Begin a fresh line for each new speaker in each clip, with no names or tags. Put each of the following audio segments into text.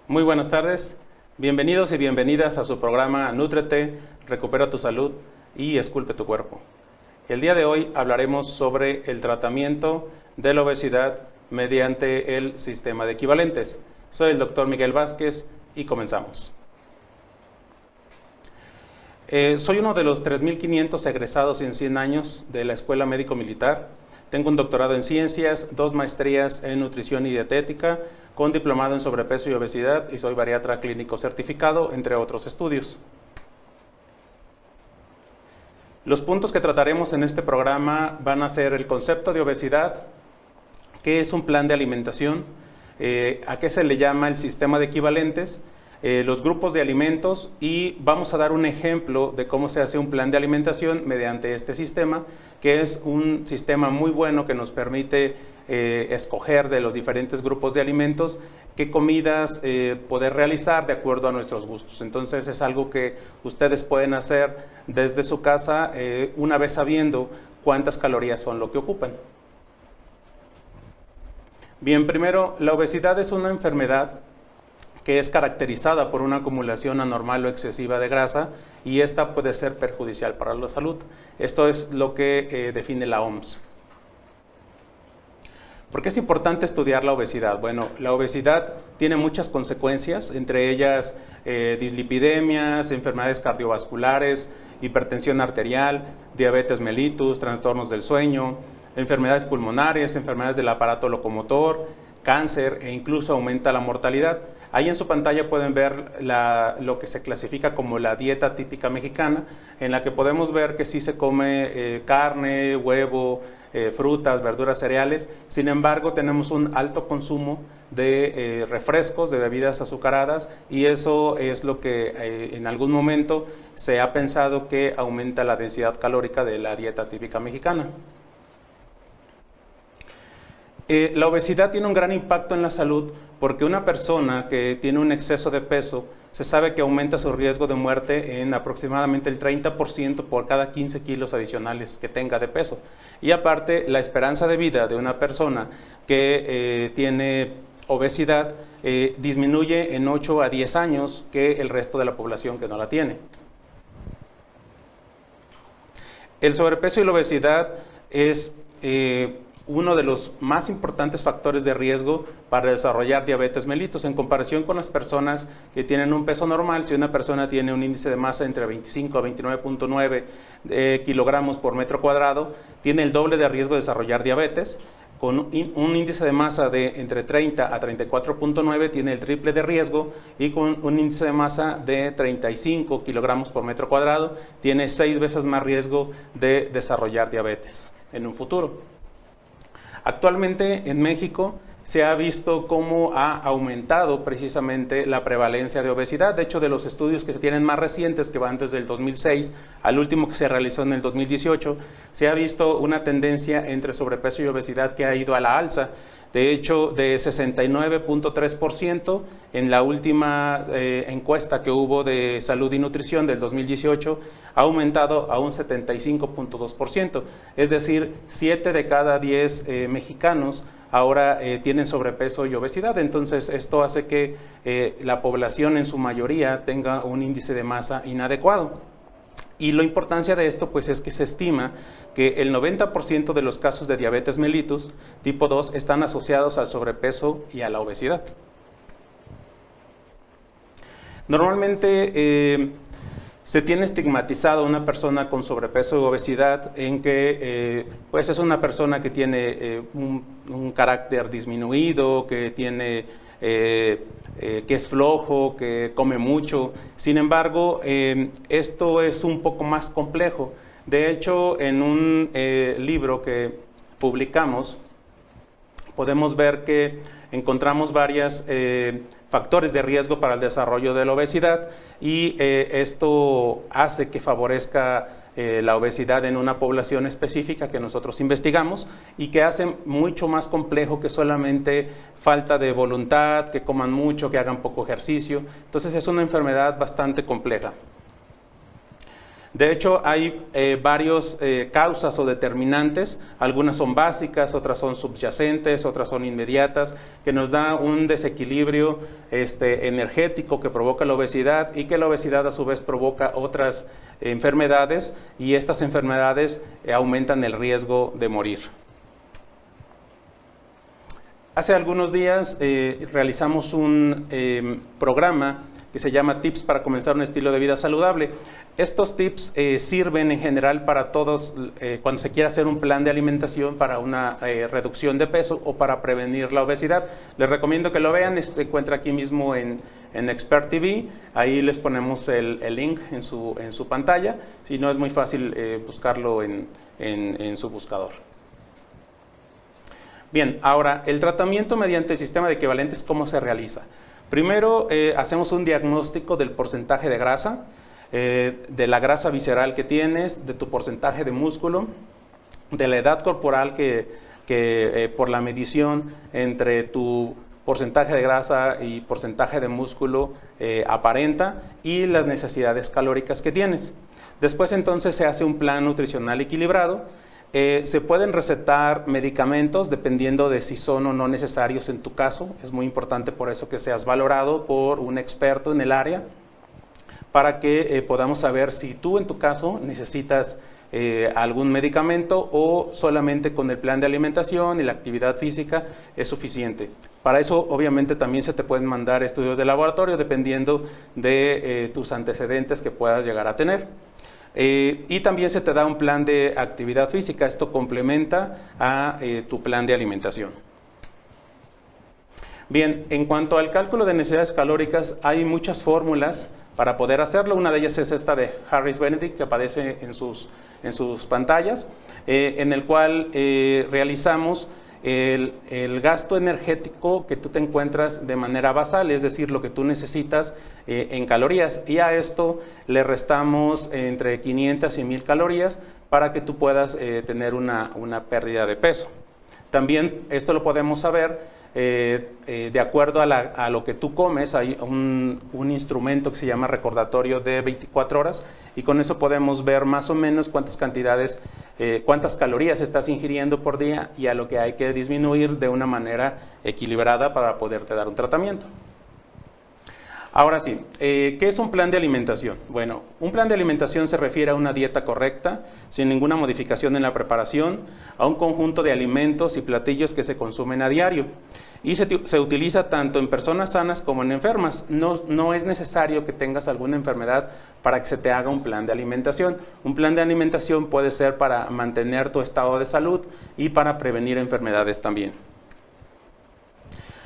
Muy buenas tardes, bienvenidos y bienvenidas a su programa Nútrete, Recupera tu Salud y Esculpe tu Cuerpo. El día de hoy hablaremos sobre el tratamiento de la obesidad mediante el sistema de equivalentes. Soy el doctor Miguel Vázquez y comenzamos. Soy uno de los 3.500 egresados en 100 años de la Escuela Médico Militar. Tengo un doctorado en ciencias, 2 maestrías en nutrición y dietética, con diplomado en sobrepeso y obesidad, y soy bariatra clínico certificado, entre otros estudios. Los puntos que trataremos en este programa van a ser el concepto de obesidad, qué es un plan de alimentación, a qué se le llama el sistema de equivalentes, los grupos de alimentos, y vamos a dar un ejemplo de cómo se hace un plan de alimentación mediante este sistema, que es un sistema muy bueno que nos permite escoger de los diferentes grupos de alimentos qué comidas poder realizar de acuerdo a nuestros gustos. Entonces es algo que ustedes pueden hacer desde su casa una vez sabiendo cuántas calorías son lo que ocupan. Bien, primero, la obesidad es una enfermedad que es caracterizada por una acumulación anormal o excesiva de grasa, y esta puede ser perjudicial para la salud. Esto es lo que define la OMS. ¿Por qué es importante estudiar la obesidad? Bueno, la obesidad tiene muchas consecuencias, entre ellas dislipidemias, enfermedades cardiovasculares, hipertensión arterial, diabetes mellitus, trastornos del sueño, enfermedades pulmonares, enfermedades del aparato locomotor, cáncer, e incluso aumenta la mortalidad. Ahí en su pantalla pueden ver lo que se clasifica como la dieta típica mexicana, en la que podemos ver que sí se come carne, huevo, frutas, verduras, cereales. Sin embargo, tenemos un alto consumo de refrescos, de bebidas azucaradas, y eso es lo que en algún momento se ha pensado que aumenta la densidad calórica de la dieta típica mexicana. La obesidad tiene un gran impacto en la salud, porque una persona que tiene un exceso de peso se sabe que aumenta su riesgo de muerte en aproximadamente el 30% por cada 15 kilos adicionales que tenga de peso. Y aparte, la esperanza de vida de una persona que tiene obesidad disminuye en 8 a 10 años que el resto de la población que no la tiene. El sobrepeso y la obesidad es uno de los más importantes factores de riesgo para desarrollar diabetes mellitus en comparación con las personas que tienen un peso normal. Si una persona tiene un índice de masa entre 25 a 29.9 kilogramos por metro cuadrado, tiene el doble de riesgo de desarrollar diabetes. Con un índice de masa de entre 30 a 34.9 tiene el triple de riesgo, y con un índice de masa de 35 kilogramos por metro cuadrado tiene 6 veces más riesgo de desarrollar diabetes en un futuro. Actualmente en México se ha visto cómo ha aumentado precisamente la prevalencia de obesidad. De hecho, de los estudios que se tienen más recientes, que van desde el 2006 al último que se realizó en el 2018, se ha visto una tendencia entre sobrepeso y obesidad que ha ido a la alza. De hecho, de 69.3% en la última encuesta que hubo de salud y nutrición del 2018, ha aumentado a un 75.2%. Es decir, 7 de cada 10 mexicanos ahora tienen sobrepeso y obesidad. Entonces, esto hace que la población en su mayoría tenga un índice de masa inadecuado. Y la importancia de esto pues es que se estima que el 90% de los casos de diabetes mellitus tipo 2 están asociados al sobrepeso y a la obesidad. Normalmente se tiene estigmatizado a una persona con sobrepeso y obesidad en que pues es una persona que tiene un carácter disminuido, que tiene que es flojo, que come mucho. Sin embargo, esto es un poco más complejo. De hecho, en un libro que publicamos, podemos ver que encontramos varios factores de riesgo para el desarrollo de la obesidad, y esto hace que favorezca la obesidad en una población específica que nosotros investigamos, y que hace mucho más complejo que solamente falta de voluntad, que coman mucho, que hagan poco ejercicio. Entonces es una enfermedad bastante compleja. De hecho, hay varias causas o determinantes, algunas son básicas, otras son subyacentes, otras son inmediatas, que nos da un desequilibrio energético que provoca la obesidad y que la obesidad a su vez provoca otras enfermedades y estas enfermedades aumentan el riesgo de morir. Hace algunos días realizamos un programa que se llama Tips para comenzar un estilo de vida saludable. Estos tips sirven en general para todos cuando se quiere hacer un plan de alimentación para una reducción de peso o para prevenir la obesidad. Les recomiendo que lo vean, se encuentra aquí mismo en Expert TV, ahí les ponemos el link en su pantalla, si no es muy fácil buscarlo en su buscador. Bien, ahora el tratamiento mediante el sistema de equivalentes, ¿cómo se realiza? Primero hacemos un diagnóstico del porcentaje de grasa, de la grasa visceral que tienes, de tu porcentaje de músculo, de la edad corporal que por la medición entre tu porcentaje de grasa y porcentaje de músculo aparenta y las necesidades calóricas que tienes. Después entonces se hace un plan nutricional equilibrado. Se pueden recetar medicamentos dependiendo de si son o no necesarios en tu caso. Es muy importante por eso que seas valorado por un experto en el área para que podamos saber si tú en tu caso necesitas algún medicamento o solamente con el plan de alimentación y la actividad física es suficiente. Para eso obviamente también se te pueden mandar estudios de laboratorio dependiendo de tus antecedentes que puedas llegar a tener. Y también se te da un plan de actividad física, esto complementa a tu plan de alimentación. Bien, en cuanto al cálculo de necesidades calóricas, hay muchas fórmulas para poder hacerlo. Una de ellas es esta de Harris Benedict, que aparece en sus pantallas, en el cual realizamos el gasto energético que tú te encuentras de manera basal, es decir, lo que tú necesitas en calorías, y a esto le restamos entre 500 y 1000 calorías para que tú puedas tener una pérdida de peso. También esto lo podemos saber de acuerdo a lo que tú comes. Hay un instrumento que se llama recordatorio de 24 horas y con eso podemos ver más o menos cuántas calorías estás ingiriendo por día y a lo que hay que disminuir de una manera equilibrada para poderte dar un tratamiento. Ahora sí, ¿qué es un plan de alimentación? Bueno, un plan de alimentación se refiere a una dieta correcta, sin ninguna modificación en la preparación, a un conjunto de alimentos y platillos que se consumen a diario. Y se utiliza tanto en personas sanas como en enfermas. No es necesario que tengas alguna enfermedad para que se te haga un plan de alimentación. Un plan de alimentación puede ser para mantener tu estado de salud y para prevenir enfermedades también.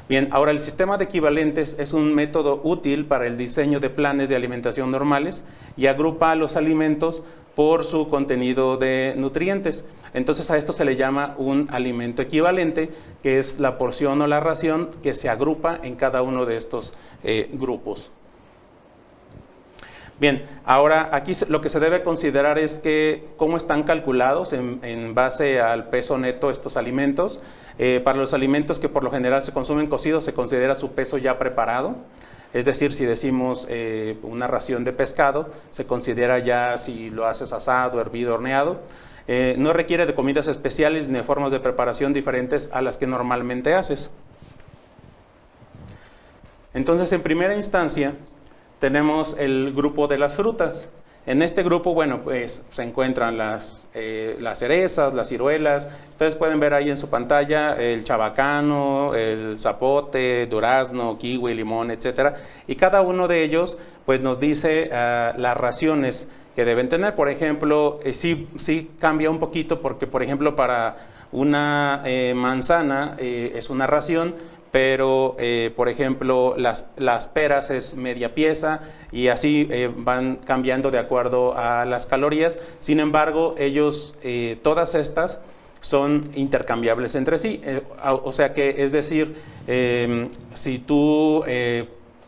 Bien, ahora el sistema de equivalentes es un método útil para el diseño de planes de alimentación normales y agrupa los alimentos por su contenido de nutrientes. Entonces a esto se le llama un alimento equivalente, que es la porción o la ración que se agrupa en cada uno de estos grupos. Bien, ahora aquí lo que se debe considerar es que cómo están calculados en base al peso neto estos alimentos. Para los alimentos que por lo general se consumen cocidos se considera su peso ya preparado. Es decir, si decimos una ración de pescado, se considera ya si lo haces asado, hervido, horneado. No requiere de comidas especiales ni de formas de preparación diferentes a las que normalmente haces. Entonces, en primera instancia, tenemos el grupo de las frutas. En este grupo, bueno, pues se encuentran las cerezas, las ciruelas. Ustedes pueden ver ahí en su pantalla el chabacano, el zapote, durazno, kiwi, limón, etcétera. Y cada uno de ellos, pues nos dice las raciones que deben tener. Por ejemplo, sí cambia un poquito porque, por ejemplo, para una manzana es una ración, pero por ejemplo las peras es media pieza y así van cambiando de acuerdo a las calorías. Sin embargo, todas estas son intercambiables entre sí, o sea que es decir, si tú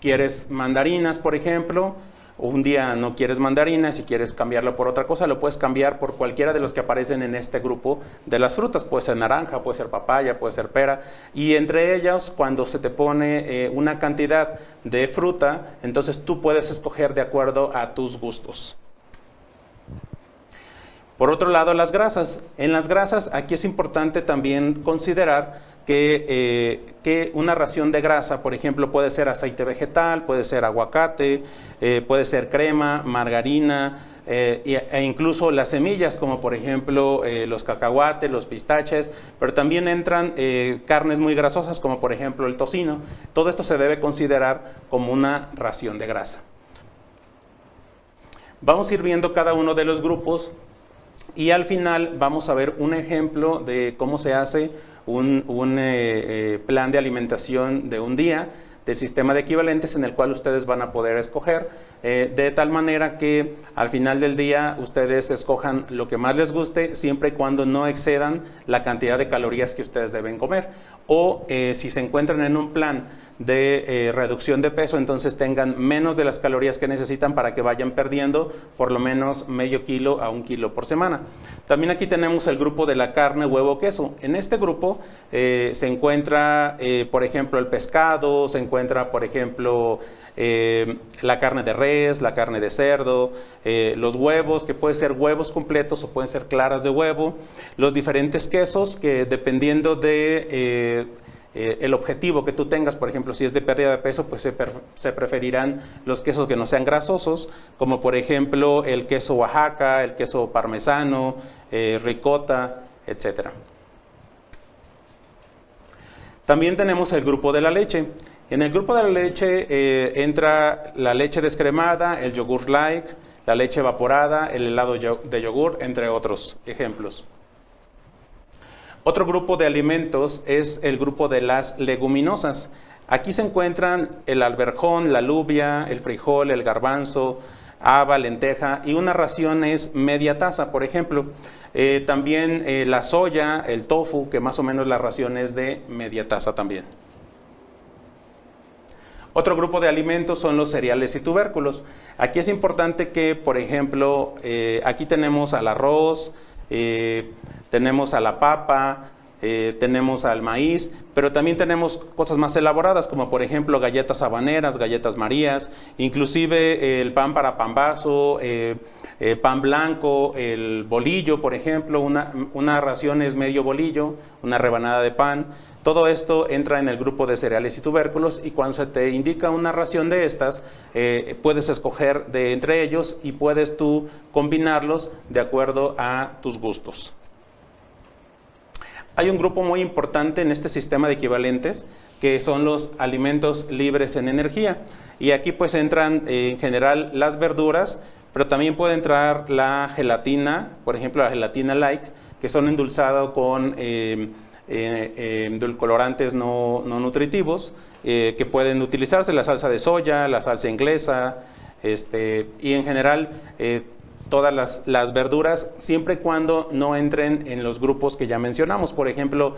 quieres mandarinas, por ejemplo, un día no quieres mandarinas y quieres cambiarlo por otra cosa, lo puedes cambiar por cualquiera de los que aparecen en este grupo de las frutas. Puede ser naranja, puede ser papaya, puede ser pera. Y entre ellas, cuando se te pone una cantidad de fruta, entonces tú puedes escoger de acuerdo a tus gustos. Por otro lado, las grasas. En las grasas, aquí es importante también considerar que una ración de grasa, por ejemplo, puede ser aceite vegetal, puede ser aguacate, puede ser crema, margarina, e incluso las semillas, como por ejemplo los cacahuates, los pistaches, pero también entran carnes muy grasosas, como por ejemplo el tocino. Todo esto se debe considerar como una ración de grasa. Vamos a ir viendo cada uno de los grupos y al final vamos a ver un ejemplo de cómo se hace un plan de alimentación de un día del sistema de equivalentes, en el cual ustedes van a poder escoger de tal manera que al final del día ustedes escojan lo que más les guste, siempre y cuando no excedan la cantidad de calorías que ustedes deben comer. O si se encuentran en un plan de reducción de peso, entonces tengan menos de las calorías que necesitan para que vayan perdiendo por lo menos medio kilo a 1 kilo por semana. También aquí tenemos el grupo de la carne, huevo, queso. En este grupo se encuentra, por ejemplo, el pescado, se encuentra, por ejemplo, la carne de res, la carne de cerdo, los huevos, que pueden ser huevos completos o pueden ser claras de huevo, los diferentes quesos que dependiendo de el objetivo que tú tengas, por ejemplo, si es de pérdida de peso, pues se preferirán los quesos que no sean grasosos, como por ejemplo el queso Oaxaca, el queso parmesano, ricota, etcétera. También tenemos el grupo de la leche. En el grupo de la leche entra la leche descremada, el yogur light, la leche evaporada, el helado de yogur, entre otros ejemplos. Otro grupo de alimentos es el grupo de las leguminosas. Aquí se encuentran el alberjón, la alubia, el frijol, el garbanzo, haba, lenteja, y una ración es media taza, por ejemplo. También la soya, el tofu, que más o menos la ración es de media taza también. Otro grupo de alimentos son los cereales y tubérculos. Aquí es importante que, por ejemplo, aquí tenemos al arroz, tenemos a la papa, tenemos al maíz, pero también tenemos cosas más elaboradas, como por ejemplo galletas habaneras, galletas marías, inclusive el pan para pambazo, pan blanco, el bolillo, por ejemplo, una ración es medio bolillo, una rebanada de pan. Todo esto entra en el grupo de cereales y tubérculos, y cuando se te indica una ración de estas, puedes escoger de entre ellos y puedes tú combinarlos de acuerdo a tus gustos. Hay un grupo muy importante en este sistema de equivalentes que son los alimentos libres en energía, y aquí pues entran en general las verduras, pero también puede entrar la gelatina, por ejemplo la gelatina light, que son endulzados con edulcorantes no nutritivos, que pueden utilizarse, la salsa de soya, la salsa inglesa, y en general todas las verduras, siempre y cuando no entren en los grupos que ya mencionamos. Por ejemplo,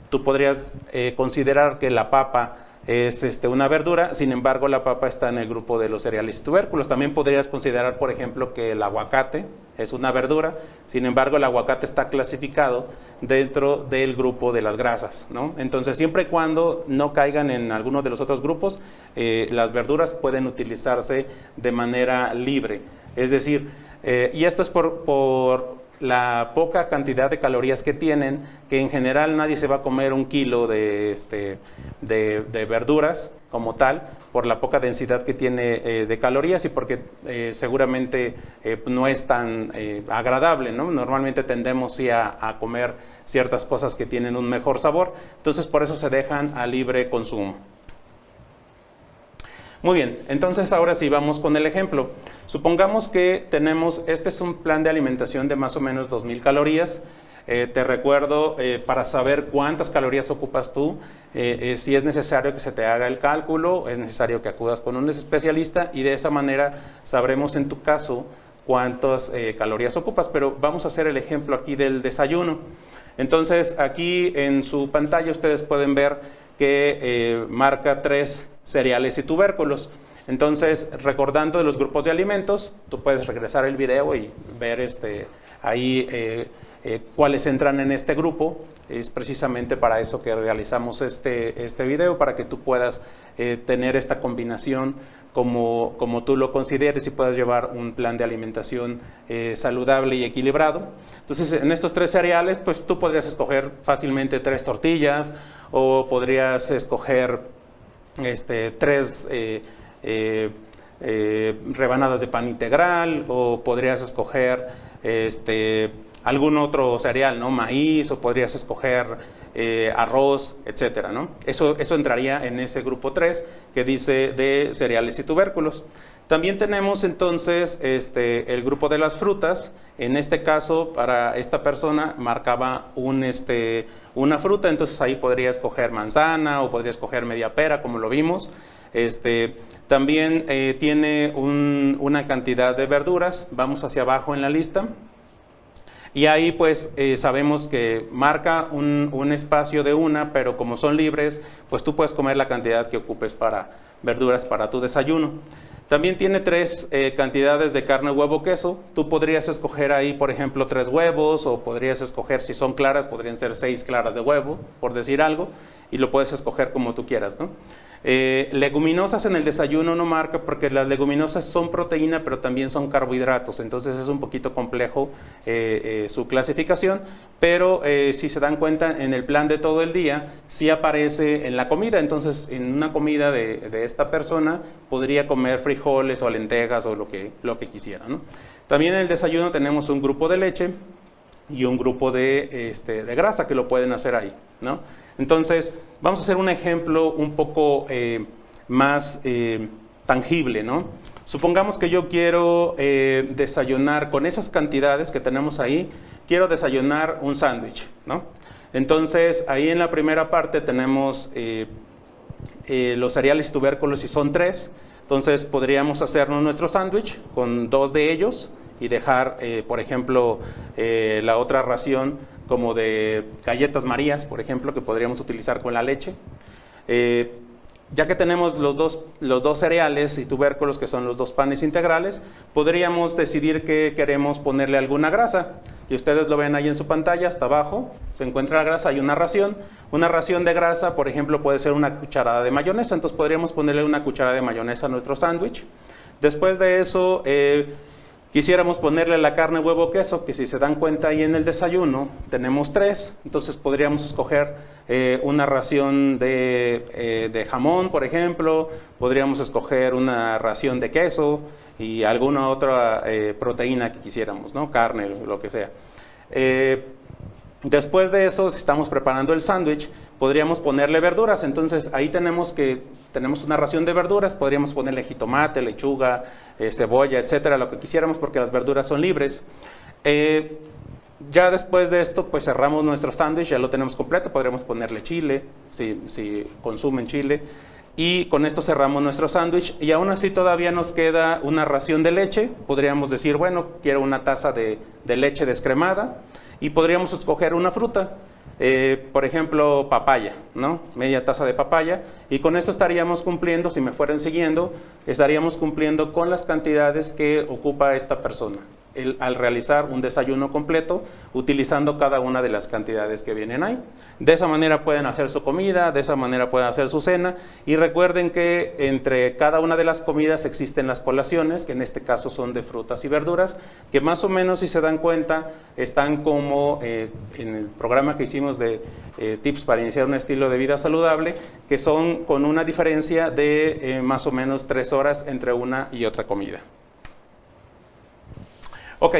tú podrías considerar que la papa es una verdura, sin embargo la papa está en el grupo de los cereales y tubérculos. También podrías considerar, por ejemplo, que el aguacate es una verdura, sin embargo el aguacate está clasificado dentro del grupo de las grasas, ¿no? Entonces, siempre y cuando no caigan en alguno de los otros grupos, las verduras pueden utilizarse de manera libre. Es decir, y esto es por la poca cantidad de calorías que tienen, que en general nadie se va a comer 1 kilo de verduras como tal, por la poca densidad que tiene de calorías, y porque seguramente no es tan agradable, ¿no? Normalmente tendemos sí a comer ciertas cosas que tienen un mejor sabor, entonces por eso se dejan a libre consumo. Muy bien, entonces ahora sí vamos con el ejemplo. Supongamos que tenemos, este es un plan de alimentación de más o menos 2000 calorías. Te recuerdo, para saber cuántas calorías ocupas tú, si es necesario que se te haga el cálculo, es necesario que acudas con un especialista, y de esa manera sabremos en tu caso cuántas calorías ocupas. Pero vamos a hacer el ejemplo aquí del desayuno. Entonces aquí en su pantalla ustedes pueden ver que marca 3 cereales y tubérculos. Entonces, recordando de los grupos de alimentos, tú puedes regresar el video y ver ahí cuáles entran en este grupo. Es precisamente para eso que realizamos este video, para que tú puedas tener esta combinación como tú lo consideres y puedas llevar un plan de alimentación saludable y equilibrado. Entonces, en estos 3 cereales, pues tú podrías escoger fácilmente 3 tortillas, o podrías escoger 3 rebanadas de pan integral, o podrías escoger algún otro cereal, ¿no? Maíz, o podrías escoger arroz, etcétera, ¿no? Eso entraría en ese grupo 3 que dice de cereales y tubérculos. También tenemos entonces el grupo de las frutas. En este caso, para esta persona marcaba una fruta, entonces ahí podría escoger manzana o podría escoger media pera, como lo vimos. También tiene una cantidad de verduras. Vamos hacia abajo en la lista. Y ahí pues sabemos que marca un espacio de una, pero como son libres, pues tú puedes comer la cantidad que ocupes para verduras para tu desayuno. También tiene 3 cantidades de carne, huevo, queso. Tú podrías escoger ahí, por ejemplo, 3 huevos, o podrías escoger, si son claras, podrían ser 6 claras de huevo, por decir algo, y lo puedes escoger como tú quieras, ¿no? Leguminosas en el desayuno no marca, porque las leguminosas son proteína, pero también son carbohidratos, entonces es un poquito complejo su clasificación, pero si se dan cuenta, en el plan de todo el día sí aparece en la comida. Entonces en una comida de esta persona podría comer frijoles o lentejas o lo que quisiera, ¿no? También en el desayuno tenemos un grupo de leche y un grupo de grasa, que lo pueden hacer ahí, ¿no? Entonces, vamos a hacer un ejemplo un poco más tangible, ¿no? Supongamos que yo quiero desayunar con esas cantidades que tenemos ahí, quiero desayunar un sándwich, ¿no? Entonces, ahí en la primera parte tenemos los cereales y tubérculos, y son 3. Entonces, podríamos hacernos nuestro sándwich con 2 de ellos y dejar, por ejemplo, la otra ración como de galletas Marías, por ejemplo, que podríamos utilizar con la leche. Ya que tenemos los dos cereales y tubérculos, que son los 2 panes integrales, podríamos decidir que queremos ponerle alguna grasa. Y ustedes lo ven ahí en su pantalla, hasta abajo se encuentra la grasa, hay una ración. Una ración de grasa, por ejemplo, puede ser una cucharada de mayonesa, entonces podríamos ponerle una cucharada de mayonesa a nuestro sándwich. Después de eso, quisiéramos ponerle la carne, huevo, queso, que si se dan cuenta ahí en el desayuno tenemos 3, entonces podríamos escoger una ración de jamón, por ejemplo, podríamos escoger una ración de queso y alguna otra proteína que quisiéramos, ¿no? Carne, lo que sea. Después de eso, si estamos preparando el sándwich, podríamos ponerle verduras. Entonces ahí tenemos una ración de verduras, podríamos ponerle jitomate, lechuga, cebolla, etcétera, lo que quisiéramos, porque las verduras son libres. Ya después de esto, pues cerramos nuestro sándwich, ya lo tenemos completo. Podríamos ponerle chile, si consumen chile, y con esto cerramos nuestro sándwich. Y aún así todavía nos queda una ración de leche. Podríamos decir, bueno, quiero una taza de leche descremada, y podríamos escoger una fruta, por ejemplo, papaya, ¿no? Media taza de papaya, y con esto estaríamos cumpliendo, si me fueran siguiendo, estaríamos cumpliendo con las cantidades que ocupa esta persona al realizar un desayuno completo, utilizando cada una de las cantidades que vienen ahí. De esa manera pueden hacer su comida, de esa manera pueden hacer su cena, y recuerden que entre cada una de las comidas existen las colaciones, que en este caso son de frutas y verduras, que más o menos, si se dan cuenta, están como en el programa que hicimos de tips para iniciar un estilo de vida saludable, que son con una diferencia de más o menos 3 horas entre una y otra comida. Ok,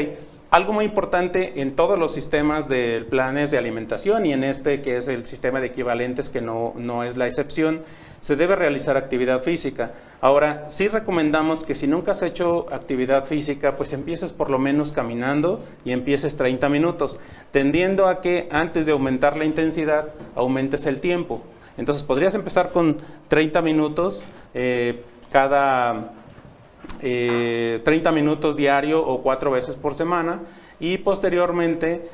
algo muy importante en todos los sistemas de planes de alimentación, y en este que es el sistema de equivalentes, que no es la excepción, se debe realizar actividad física. Ahora, sí recomendamos que si nunca has hecho actividad física, pues empieces por lo menos caminando y empieces 30 minutos, tendiendo a que antes de aumentar la intensidad, aumentes el tiempo. Entonces podrías empezar con 30 minutos cada 30 minutos diario o 4 veces por semana, y posteriormente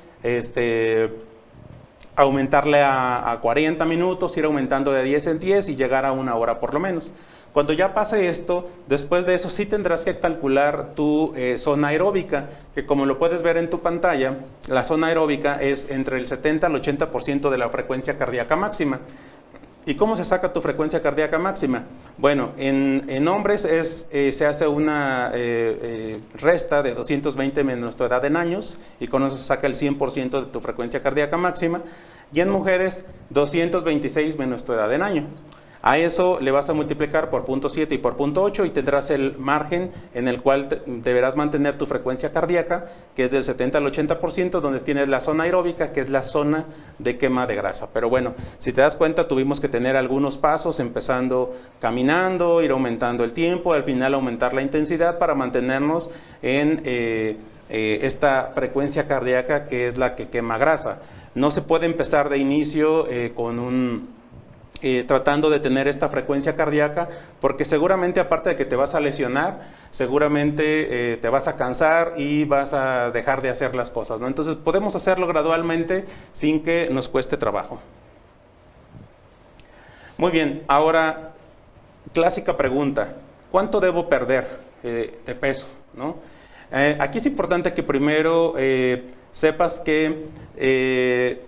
aumentarle a 40 minutos, ir aumentando de 10 en 10 y llegar a 1 hora por lo menos. Cuando ya pase esto, después de eso sí tendrás que calcular tu zona aeróbica, que como lo puedes ver en tu pantalla, la zona aeróbica es entre el 70 al 80% de la frecuencia cardíaca máxima. ¿Y cómo se saca tu frecuencia cardíaca máxima? Bueno, en hombres se hace una resta de 220 menos tu edad en años, y con eso se saca el 100% de tu frecuencia cardíaca máxima, y en mujeres 226 menos tu edad en años. A eso le vas a multiplicar por 0.7 y por 0.8 y tendrás el margen en el cual deberás mantener tu frecuencia cardíaca, que es del 70 al 80%, donde tienes la zona aeróbica, que es la zona de quema de grasa. Pero bueno, si te das cuenta, tuvimos que tener algunos pasos, empezando caminando, ir aumentando el tiempo, al final aumentar la intensidad para mantenernos en esta frecuencia cardíaca que es la que quema grasa. No se puede empezar de inicio tratando de tener esta frecuencia cardíaca, porque seguramente, aparte de que te vas a lesionar, seguramente te vas a cansar y vas a dejar de hacer las cosas, ¿no? Entonces podemos hacerlo gradualmente sin que nos cueste trabajo. Muy bien, ahora, clásica pregunta: ¿cuánto debo perder de peso, ¿no? Aquí es importante que primero sepas que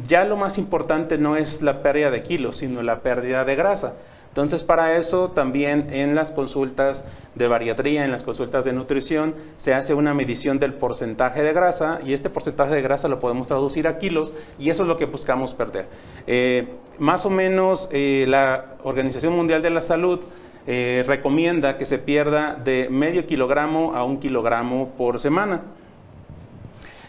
ya lo más importante no es la pérdida de kilos, sino la pérdida de grasa. Entonces, para eso también en las consultas de bariatría, en las consultas de nutrición, se hace una medición del porcentaje de grasa, y este porcentaje de grasa lo podemos traducir a kilos, y eso es lo que buscamos perder. Más o menos la Organización Mundial de la Salud recomienda que se pierda de medio kilogramo a 1 kilogramo por semana.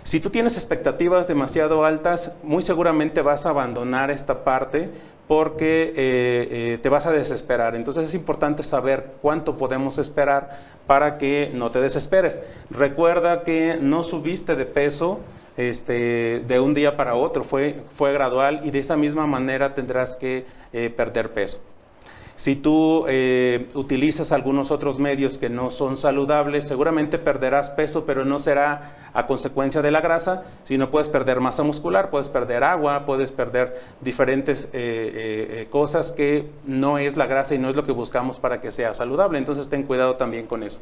Si tú tienes expectativas demasiado altas, muy seguramente vas a abandonar esta parte porque te vas a desesperar. Entonces es importante saber cuánto podemos esperar para que no te desesperes. Recuerda que no subiste de peso de un día para otro, fue gradual, y de esa misma manera tendrás que perder peso. Si tú utilizas algunos otros medios que no son saludables, seguramente perderás peso, pero no será a consecuencia de la grasa, sino puedes perder masa muscular, puedes perder agua, puedes perder diferentes cosas que no es la grasa y no es lo que buscamos para que sea saludable. Entonces ten cuidado también con eso.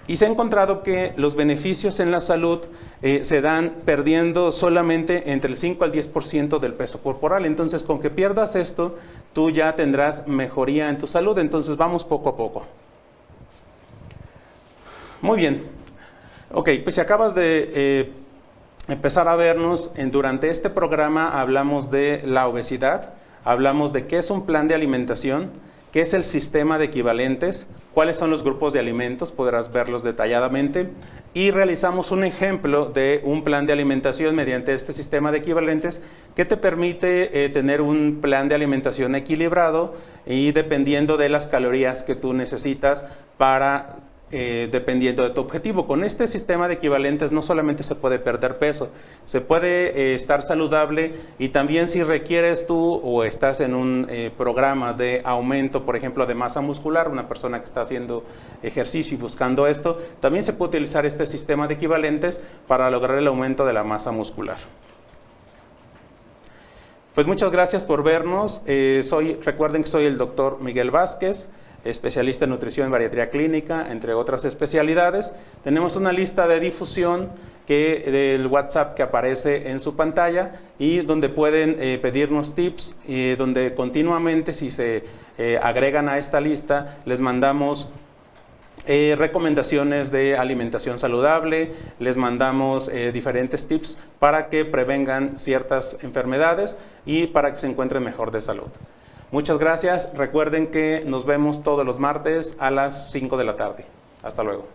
Y se ha encontrado que los beneficios en la salud se dan perdiendo solamente entre el 5 al 10% del peso corporal. Entonces, con que pierdas esto, tú ya tendrás mejoría en tu salud. Entonces, vamos poco a poco. Muy bien. Ok, pues si acabas de empezar a vernos, durante este programa hablamos de la obesidad, hablamos de qué es un plan de alimentación, qué es el sistema de equivalentes, cuáles son los grupos de alimentos, podrás verlos detalladamente, y realizamos un ejemplo de un plan de alimentación mediante este sistema de equivalentes que te permite tener un plan de alimentación equilibrado y dependiendo de las calorías que tú necesitas para dependiendo de tu objetivo. Con este sistema de equivalentes no solamente se puede perder peso, se puede estar saludable, y también si requieres tú o estás en un programa de aumento, por ejemplo, de masa muscular, una persona que está haciendo ejercicio y buscando esto, también se puede utilizar este sistema de equivalentes para lograr el aumento de la masa muscular. Pues muchas gracias por vernos. Recuerden que soy el doctor Miguel Vázquez, especialista en nutrición y bariatría clínica, entre otras especialidades. Tenemos una lista de difusión del WhatsApp que aparece en su pantalla, y donde pueden pedirnos tips, donde continuamente, si se agregan a esta lista, les mandamos recomendaciones de alimentación saludable, les mandamos diferentes tips para que prevengan ciertas enfermedades y para que se encuentren mejor de salud. Muchas gracias. Recuerden que nos vemos todos los martes a las 5 de la tarde. Hasta luego.